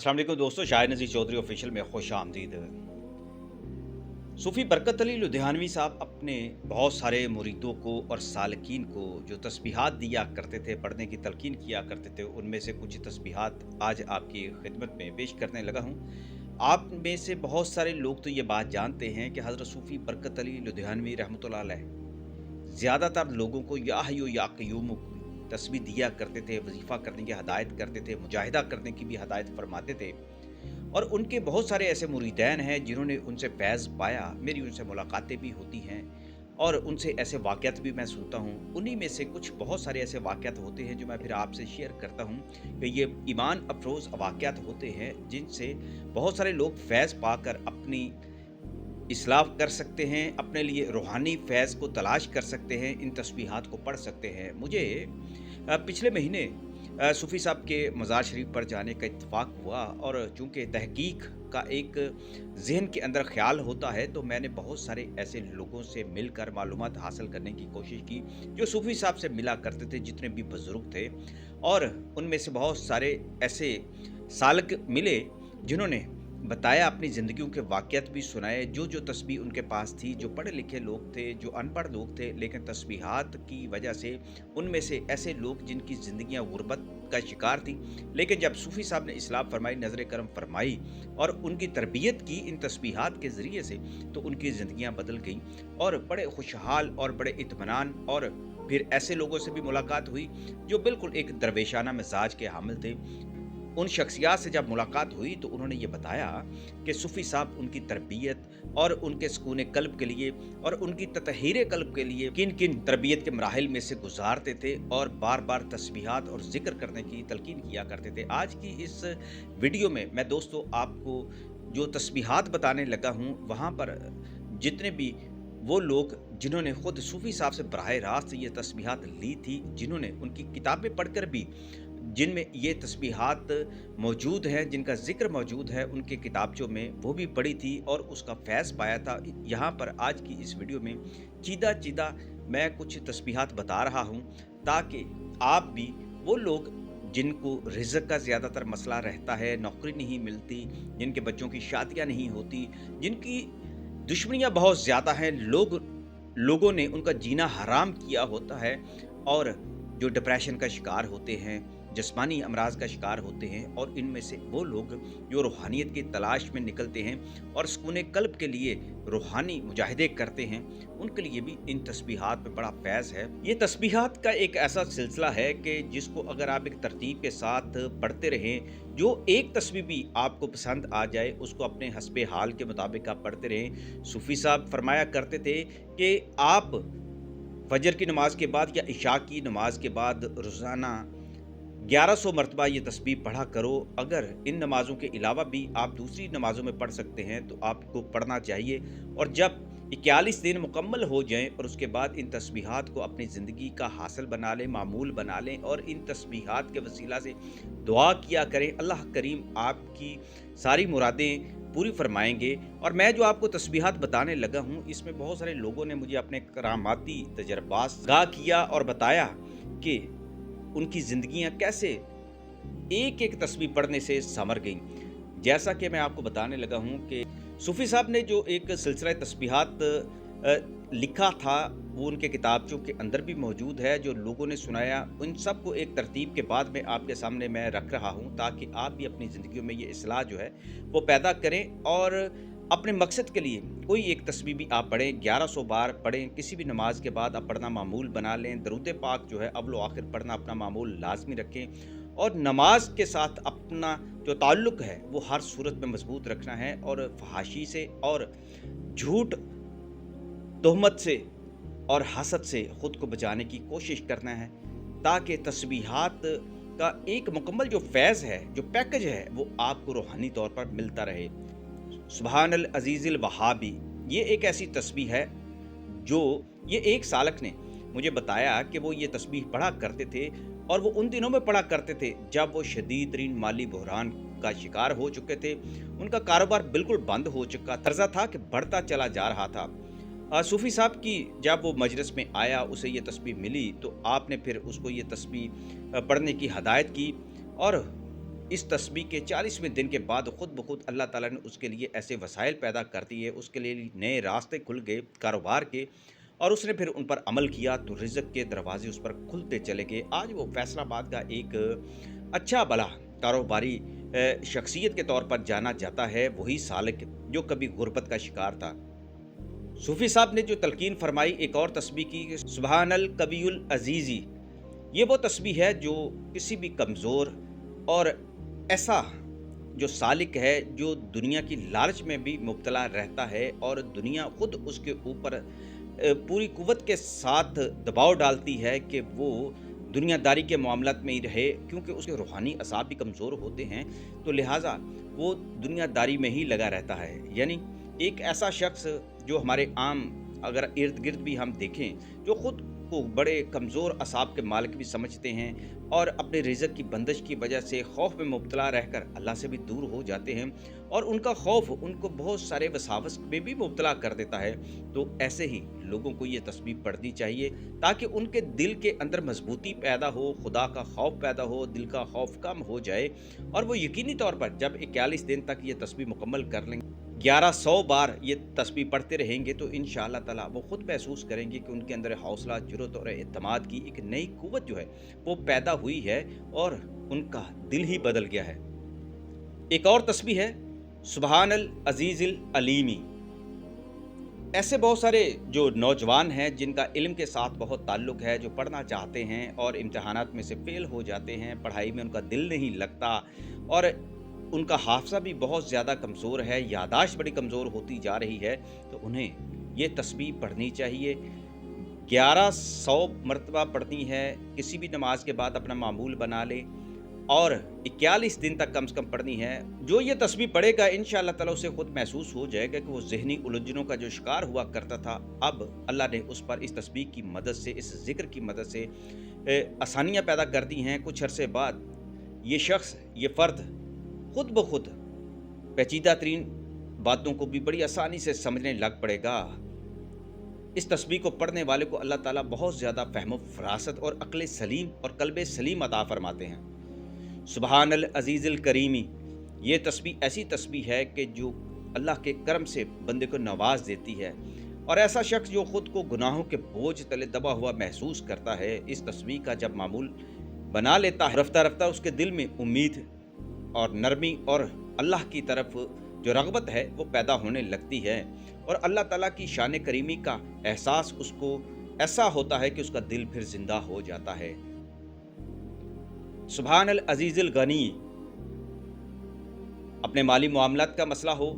अस्सलाम वालेकुम दोस्तों, शाहिद नज़ीर चौधरी ऑफिशियल में खुश आमदीद। सूफ़ी बरकत अली लुधियानवी साहब अपने बहुत सारे मुरीदों को और सालकीन को जो तस्बीहात दिया करते थे, पढ़ने की तलकीन किया करते थे, उनमें से कुछ तस्बीहात आज आपकी खिदमत में पेश करने लगा हूँ। आप में से बहुत सारे लोग तो ये बात जानते हैं कि हज़रत सूफ़ी बरकत अली लुधियानवी रहमतुल्लाह अलैह ज़्यादातर लोगों को या हय्यु या क़य्यूम तस्बीह दिया करते थे, वजीफ़ा करने की हदायत करते थे, मुजाहिदा करने की भी हदायत फरमाते थे। और उनके बहुत सारे ऐसे मुरीदैन हैं जिन्होंने उनसे फैज़ पाया, मेरी उनसे मुलाकातें भी होती हैं और उनसे ऐसे वाक़यात भी मैं सुनता हूँ। उन्हीं में से कुछ बहुत सारे ऐसे वाक़यात होते हैं जो मैं फिर आपसे शेयर करता हूँ कि ये ईमान अफ़रोज़ वाक़यात होते हैं जिनसे बहुत सारे लोग फैज़ पाकर अपनी इस्लाह कर सकते हैं, अपने लिए रूहानी फैज़ को तलाश कर सकते हैं, इन तस्बीहात को पढ़ सकते हैं। मुझे पिछले महीने सूफ़ी साहब के मज़ार शरीफ पर जाने का इत्तेफ़ाक हुआ और चूँकि तहक़ीक़ का एक ज़हन के अंदर ख़्याल होता है, तो मैंने बहुत सारे ऐसे लोगों से मिलकर मालूमात हासिल करने की कोशिश की, जो सूफ़ी साहब से मिला करते थे, जितने भी बुज़ुर्ग थे। और उनमें से बहुत सारे ऐसे सालक मिले, जिन्होंने बताया, अपनी ज़िंदगियों के वाक़यात भी सुनाए, जो तस्बीह उनके पास थी, जो पढ़े लिखे लोग थे, जो अनपढ़ लोग थे, लेकिन तस्बीहात की वजह से उनमें से ऐसे लोग जिनकी ज़िंदगियाँ गुर्बत का शिकार थी, लेकिन जब सूफ़ी साहब ने इस्लाह फ़रमाई, नज़र करम फ़रमाई और उनकी तरबियत की इन तस्बीहात के ज़रिए से, तो उनकी ज़िंदगियाँ बदल गईं और बड़े खुशहाल और बड़े इत्मीनान। और फिर ऐसे लोगों से भी मुलाकात हुई जो बिल्कुल एक दरवेशाना मिज़ाज के हामिल थे। उन शख्सियात से जब मुलाकात हुई तो उन्होंने ये बताया कि सूफ़ी साहब उनकी तरबियत और उनके सुकून क़ल्ब के लिए और उनकी ततहीर क़ल्ब के लिए किन-किन तरबियत के मराहिल में से गुज़ारते थे और बार-बार तस्बीहात और ज़िक्र करने की तलकीन किया करते थे। आज की इस वीडियो में मैं दोस्तों आपको जो तस्बीहात बताने लगा हूँ, वहाँ पर जितने भी वो लोग जिन्होंने ख़ुद सूफ़ी साहब से बराह रास्त ये तस्बीहात ली थी, जिन्होंने उनकी किताबें पढ़कर भी जिनमें ये तस्बीहात मौजूद हैं, जिनका ज़िक्र मौजूद है उनके किताबचों में, वो भी पढ़ी थी और उसका फैज़ पाया था। यहाँ पर आज की इस वीडियो में चीदा-चीदा मैं कुछ तस्बीहात बता रहा हूँ, ताकि आप भी वो लोग जिनको रिज़्क़ का ज़्यादातर मसला रहता है, नौकरी नहीं मिलती, जिनके बच्चों की शादियाँ नहीं होती, जिनकी दुश्मनियाँ बहुत ज़्यादा हैं, लोगों ने उनका जीना हराम किया होता है और जो डिप्रेशन का शिकार होते हैं, जिस्मानी अमराज़ का शिकार होते हैं, और इनमें से वो लोग जो रूहानियत की तलाश में निकलते हैं और सुकून क़ल्ब के लिए रूहानी मुजाहिदे करते हैं, उनके लिए भी इन तस्बीहात में बड़ा फैज़ है। ये तस्बीहात का एक ऐसा सिलसिला है कि जिसको अगर आप एक तरतीब के साथ पढ़ते रहें, जो एक तस्बीह भी आपको पसंद आ जाए, उसको अपने हस्बे हाल के मुताबिक आप पढ़ते रहें। सूफ़ी साहब फरमाया करते थे कि आप फजर की नमाज के बाद या इशा की नमाज के बाद रोज़ाना 1100 मरतबा ये तस्बीह पढ़ा करो। अगर इन नमाज़ों के अलावा भी आप दूसरी नमाज़ों में पढ़ सकते हैं तो आपको पढ़ना चाहिए। और जब 41 दिन मुकम्मल हो जाएँ और उसके बाद इन तस्बीहात को अपनी ज़िंदगी का हासिल बना लें, मामूल बना लें और इन तस्बीहात के वसीला से दुआ किया करें। अल्लाह करीम आपकी सारी मुरादें पूरी फरमाएँगे। और मैं जो आपको तस्बीहात बताने लगा हूँ, इसमें बहुत सारे लोगों ने मुझे अपने करामाती तजर्बात आगाह किया और बताया कि उनकी ज़िंदगियाँ कैसे एक-एक तस्बीह पढ़ने से संवर गईं। जैसा कि मैं आपको बताने लगा हूँ कि सूफ़ी साहब ने जो एक सिलसिला तस्बीहात लिखा था, वो उनके किताबचों के अंदर भी मौजूद है, जो लोगों ने सुनाया। उन सब को एक तरतीब के बाद में आपके सामने मैं रख रहा हूँ, ताकि आप भी अपनी ज़िंदगियों में ये इस्लाह जो है वो पैदा करें और अपने मकसद के लिए कोई एक तस्बीह भी आप पढ़ें, 1100 बार पढ़ें। किसी भी नमाज के बाद आप पढ़ना मामूल बना लें। दरूद पाक जो है अव्वल व आखिर पढ़ना अपना मामूल लाज़मी रखें और नमाज के साथ अपना जो ताल्लुक़ है वो हर सूरत में मज़बूत रखना है और फ़हाशी से और झूठ, तोहमत से और हसद से ख़ुद को बचाने की कोशिश करना है, ताकि तस्बीहात का एक मुकम्मल जो फैज़ है, जो पैकेज है, वो आपको रूहानी तौर पर मिलता रहे। सुबहानल अज़ीज़िल वहाबी, ये एक ऐसी तस्बीह है जो ये एक सालक ने मुझे बताया कि वो ये तस्बीह पढ़ा करते थे और वो उन दिनों में पढ़ा करते थे जब वो शदीद तरीन माली बहरान का शिकार हो चुके थे। उनका कारोबार बिल्कुल बंद हो चुका, कर्जा था कि बढ़ता चला जा रहा था। सूफ़ी साहब की जब वो मजलिस में आया, उसे ये तस्बीह मिली, तो आपने फिर उसको ये तस्बीह पढ़ने की हदायत की और इस तस्बीह के 40वें दिन के बाद खुद ब खुद अल्लाह ताला ने उसके लिए ऐसे वसाइल पैदा कर दिए, उसके लिए नए रास्ते खुल गए कारोबार के, और उसने फिर उन पर अमल किया तो रिज़्क के दरवाज़े उस पर खुलते चले गए। आज वो फैसलाबाद का एक अच्छा भला कारोबारी शख्सियत के तौर पर जाना जाता है, वही सालिक जो कभी गुर्बत का शिकार था। सूफ़ी साहब ने जो तलकीन फरमाई एक और तस्बीह की, सुबहानल कवियुल अज़ीज़ी, ये वो तस्बीह है जो किसी भी कमज़ोर और ऐसा जो सालिक है जो दुनिया की लालच में भी मुब्तला रहता है और दुनिया खुद उसके ऊपर पूरी कुव्वत के साथ दबाव डालती है कि वो दुनियादारी के मामलात में ही रहे, क्योंकि उसके रूहानी असाब भी कमज़ोर होते हैं, तो लिहाजा वो दुनियादारी में ही लगा रहता है। यानी एक ऐसा शख्स जो हमारे आम अगर इर्द गिर्द भी हम देखें, जो ख़ुद को बड़े कमज़ोर असाब के मालिक भी समझते हैं और अपने रिज़्क की बंदिश की वजह से खौफ में मुब्तला रहकर अल्लाह से भी दूर हो जाते हैं, और उनका खौफ उनको बहुत सारे वसावस में भी मुब्तला कर देता है। तो ऐसे ही लोगों को ये तस्बीह पढ़नी चाहिए ताकि उनके दिल के अंदर मजबूती पैदा हो, खुदा का खौफ पैदा हो, दिल का खौफ कम हो जाए, और वो यकीनी तौर पर जब 41 दिन तक ये तस्बीह मुकम्मल कर लेंगे, 1100 बार ये तस्बीह पढ़ते रहेंगे, तो इंशाअल्लाह ताला वो ख़ुद महसूस करेंगे कि उनके अंदर हौसला, जुर्रत और एतमाद की एक नई कुव्वत जो है वो पैदा हुई है और उनका दिल ही बदल गया है। एक और तस्बीह है सुबहानल अजीज़िल अलीमी। ऐसे बहुत सारे जो नौजवान हैं जिनका इल्म के साथ बहुत ताल्लुक़ है, जो पढ़ना चाहते हैं और इम्तिहानात में से फ़ेल हो जाते हैं, पढ़ाई में उनका दिल नहीं लगता और उनका हाफ़ज़ा भी बहुत ज़्यादा कमज़ोर है, यादाश्त बड़ी कमज़ोर होती जा रही है, तो उन्हें ये तस्बीह पढ़नी चाहिए। 1100 मरतबा पढ़नी है, किसी भी नमाज के बाद अपना मामूल बना ले और 41 दिन तक कम से कम पढ़नी है। जो ये तस्बीह पढ़ेगा इंशाअल्लाह ताला उसे खुद महसूस हो जाएगा कि वो ज़हनी उलझनों का जो शिकार हुआ करता था, अब अल्लाह ने उस पर इस तस्बीह की मदद से, इस ज़िक्र की मदद से आसानियाँ पैदा कर दी हैं। कुछ अरसे बाद ये शख्स, ये फ़र्द खुद ब खुद पेचीदा तरीन बातों को भी बड़ी आसानी से समझने लग पड़ेगा। इस तस्बीह को पढ़ने वाले को अल्लाह ताला बहुत ज़्यादा फ़हम फ़रासत और अक़ल सलीम और क़ल्ब सलीम अता फ़रमाते हैं। सुबहानल अज़ीज़िल करीमी, ये तस्बीह ऐसी तस्बीह है कि जो अल्लाह के करम से बंदे को नवाज देती है, और ऐसा शख्स जो ख़ुद को गुनाहों के बोझ तले दबा हुआ महसूस करता है, इस तस्बीह का जब मामूल बना लेता है, रफ्ता रफ्ता उसके दिल में उम्मीद और नरमी और अल्लाह की तरफ जो रग़बत है वो पैदा होने लगती है, और अल्लाह ताला की शान करीमी का एहसास उसको ऐसा होता है कि उसका दिल फिर ज़िंदा हो जाता है। सुबहानल अज़ीज़िल गनी, अपने माली मामलात का मसला हो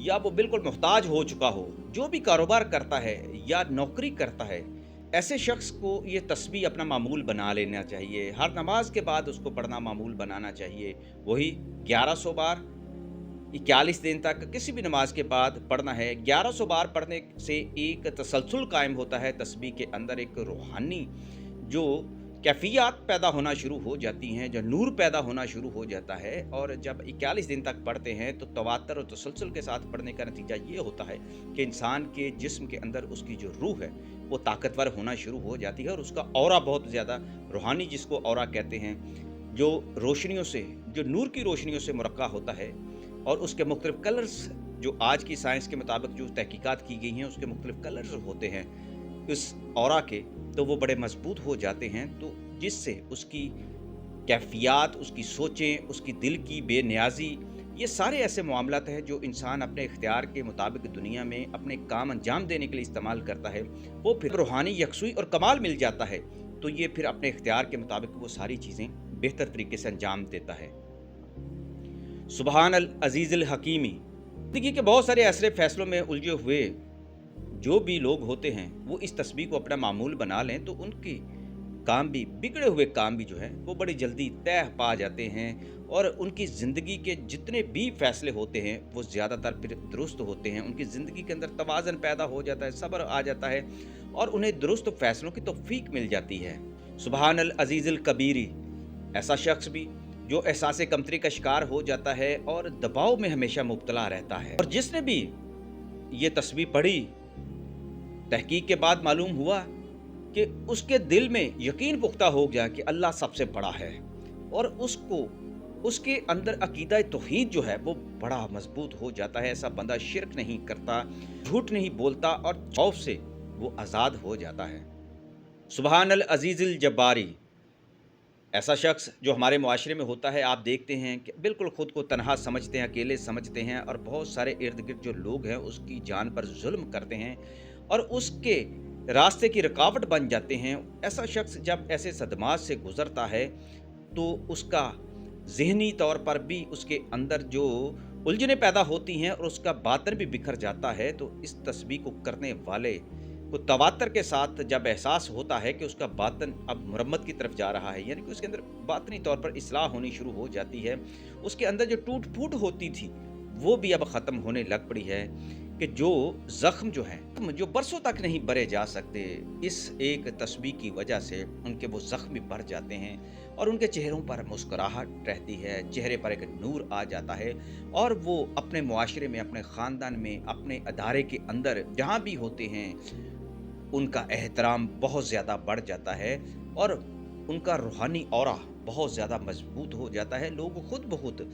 या वो बिल्कुल मुहताज हो चुका हो, जो भी कारोबार करता है या नौकरी करता है, ऐसे शख्स को ये तस्बीह अपना मामूल बना लेना चाहिए। हर नमाज के बाद उसको पढ़ना मामूल बनाना चाहिए। वही 1100 बार 41 दिन तक किसी भी नमाज के बाद पढ़ना है। 1100 बार पढ़ने से एक तसलसल कायम होता है, तस्बीह के अंदर एक रूहानी जो कैफियत पैदा होना शुरू हो जाती हैं, जो नूर पैदा होना शुरू हो जाता है। और जब 41 दिन तक पढ़ते हैं तो तवातर और तसलसल के साथ पढ़ने का नतीजा ये होता है कि इंसान के जिस्म के अंदर उसकी जो रूह है वो ताकतवर होना शुरू हो जाती है, और उसका औरा बहुत ज़्यादा रूहानी, जिसको औरा कहते हैं, जो रोशनियों से, जो नूर की रोशनियों से मुरक्का होता है, और उसके मुख्तलिफ कलर्स जो आज की साइंस के मुताबिक जो तहकीकात की गई हैं उसके मुख्तलिफ कलर्स होते हैं इस औरा के, तो वो बड़े मजबूत हो जाते हैं, तो जिससे उसकी कैफियत, उसकी सोचें, उसकी दिल की बेनियाजी, ये सारे ऐसे मामलात हैं जो इंसान अपने इख्तियार के मुताबिक दुनिया में अपने काम अंजाम देने के लिए इस्तेमाल करता है, वो फिर रूहानी यकसुई और कमाल मिल जाता है, तो ये फिर अपने इख्तियार के मुताबिक वो सारी चीज़ें बेहतर तरीके से अंजाम देता है। सुबहानल अज़ीज़िल हकीमी, ज़िंदगी के बहुत सारे ऐसे फैसलों में उलझे हुए जो भी लोग होते हैं वो इस तस्बीह को अपना मामूल बना लें तो उनके काम भी, बिगड़े हुए काम भी जो है वो बड़ी जल्दी तय पा जाते हैं, और उनकी ज़िंदगी के जितने भी फैसले होते हैं वो ज़्यादातर फिर दुरुस्त होते हैं। उनकी ज़िंदगी के अंदर तवाज़न पैदा हो जाता है, सब्र आ जाता है, और उन्हें दुरुस्त फैसलों की तौफीक मिल जाती है। सुबहानल अज़ीज़िल कबीरी, ऐसा शख्स भी जो एहसास कमतरी का शिकार हो जाता है और दबाव में हमेशा मुब्तला रहता है, और जिसने भी ये तस्बीह पढ़ी, तहकीक के बाद मालूम हुआ कि उसके दिल में यकीन पुख्ता हो गया कि अल्लाह सबसे बड़ा है, और उसको اس کے अंदर अकीदा तौहीद जो है वो बड़ा मजबूत हो जाता है। ऐसा बंदा शिरक नहीं करता, झूठ नहीं बोलता और खौफ से वो आज़ाद हो जाता है। सुबहान अल अज़ीज़ुल जब्बारी, ऐसा शख्स जो हमारे मुआशरे में होता है, आप देखते हैं कि बिल्कुल ख़ुद को तन्हा समझते हैं, अकेले समझते हैं और बहुत सारे इर्द-गिर्द जो लोग हैं उसकी जान पर ज़ुल्म करते हैं और उसके रास्ते की रुकावट बन जाते हैं। ऐसा शख्स जब ऐसे सदमात से गुज़रता है तो उसका ज़हनी तौर पर भी उसके अंदर जो उलझनें पैदा होती हैं और उसका बातिन भी बिखर जाता है। तो इस तस्बीह को करने वाले को तवातर के साथ जब एहसास होता है कि उसका बातिन अब मुरम्मत की तरफ जा रहा है, यानी कि उसके अंदर बातिनी तौर पर इस्लाह होनी शुरू हो जाती है, उसके अंदर जो टूट-फूट होती थी वो भी अब ख़त्म होने लग पड़ी है कि जो ज़ख्म जो हैं, जो बरसों तक नहीं भरे जा सकते, इस एक तस्बीह की वजह से उनके वो ज़ख्म भी भर जाते हैं और उनके चेहरों पर मुस्कुराहट रहती है, चेहरे पर एक नूर आ जाता है और वो अपने मुआशरे में, अपने ख़ानदान में, अपने अदारे के अंदर जहाँ भी होते हैं उनका एहतराम बहुत ज़्यादा बढ़ जाता है और उनका रूहानी ऑरा बहुत ज़्यादा मजबूत हो जाता है। लोग खुद ब खुद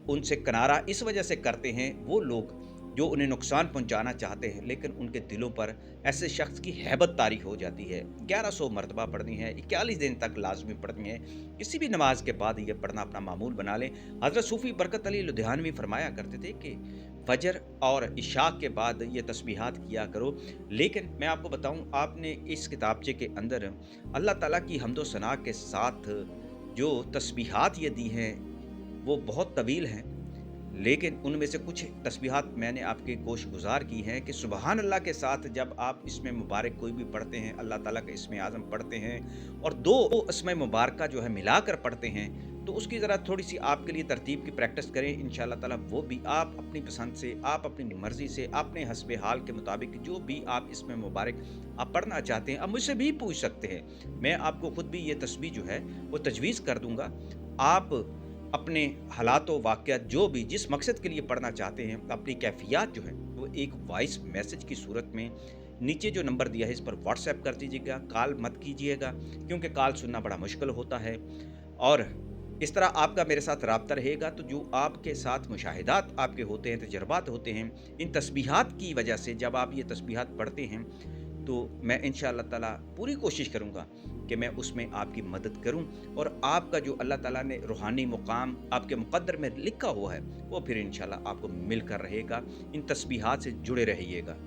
उनसे किनारा इस वजह से करते हैं, वो लोग जो उन्हें नुकसान पहुंचाना चाहते हैं, लेकिन उनके दिलों पर ऐसे शख्स की हैबत तारी हो जाती है। 1100 मरतबा पढ़नी है, 41 दिन तक लाजमी पढ़नी है, किसी भी नमाज के बाद ये पढ़ना अपना मामूल बना लें। हज़रत सूफ़ी बरकत अली लुधियानवी फरमाया करते थे कि फजर और इशा के बाद ये तस्बीहात किया करो। लेकिन मैं आपको बताऊं, आपने इस किताबचे के अंदर अल्लाह ताला की हम्दो सना के साथ जो तस्बीहात ये दी हैं वो बहुत तवील हैं, लेकिन उनमें से कुछ तस्बीहात मैंने आपके गोशगुजार की हैं कि सुबहान अल्लाह के साथ जब आप इसमें मुबारक कोई भी पढ़ते हैं, अल्लाह ताला का इसमें आज़म पढ़ते हैं और 2 इसमें मुबारका जो है मिलाकर पढ़ते हैं, तो उसकी ज़रा थोड़ी-सी आपके लिए तरतीब की प्रैक्टिस करें। इंशाअल्लाह ताला वो भी आप अपनी पसंद से, आप अपनी मर्ज़ी से, अपने हस्बे हाल के मुताबिक जो भी आप इसमें मुबारक आप पढ़ना चाहते हैं, आप मुझसे भी पूछ सकते हैं। मैं आपको खुद भी ये तस्बीह जो है वो तजवीज़ कर दूँगा। आप अपने हालात व वाक़यात जो भी जिस मकसद के लिए पढ़ना चाहते हैं, अपनी कैफ़ियत जो है वो एक वॉइस मैसेज की सूरत में नीचे जो नंबर दिया है इस पर व्हाट्सएप कर दीजिएगा। कॉल मत कीजिएगा क्योंकि कॉल सुनना बड़ा मुश्किल होता है और इस तरह आपका मेरे साथ राब्ता रहेगा। तो जो आपके साथ मुशाहिदात आपके होते हैं, तजर्बात होते हैं, इन तस्बीहात की वजह से जब आप ये तस्बीहात पढ़ते हैं तो मैं इंशाअल्लाह ताला पूरी कोशिश करूँगा कि मैं उसमें आपकी मदद करूं और आपका जो अल्लाह ताला ने रूहानी मुकाम आपके मुक़द्दर में लिखा हुआ है वो फिर इंशाअल्लाह आपको मिलकर रहेगा। इन तस्बीहात से जुड़े रहिएगा।